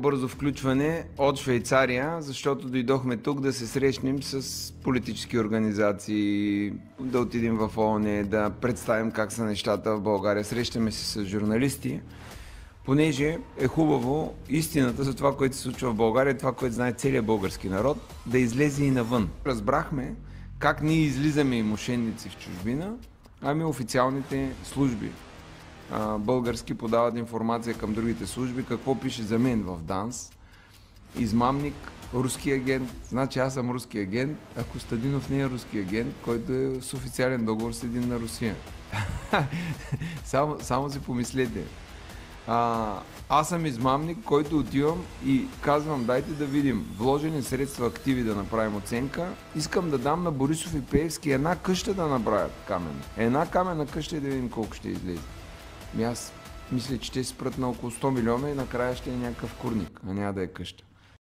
Бързо включване от Швейцария, защото дойдохме тук да се срещнем с политически организации, да отидем в ООН, да представим как са нещата в България. Срещаме се с журналисти, понеже е хубаво истината за това, което се случва в България, това, което знае целият български народ, да излезе и навън. Разбрахме как ние излизаме и мошенници в чужбина, ами официалните служби български подават информация към другите служби, какво пише за мен в ДАНС. Измамник, руски агент. Значи аз съм руски агент, а Костадинов не е руски агент, който е с официален договор с един на Русия. само си помислете. Аз съм измамник, който отивам и казвам, дайте да видим вложени средства, активи да направим оценка. Искам да дам на Борисов и Пеевски една къща да направят каменна. Една каменна къща и да видим колко ще излезе. Аз мисля, че ще се спрат на около 100 милиона и накрая ще е някакъв курник, а няма да е къща.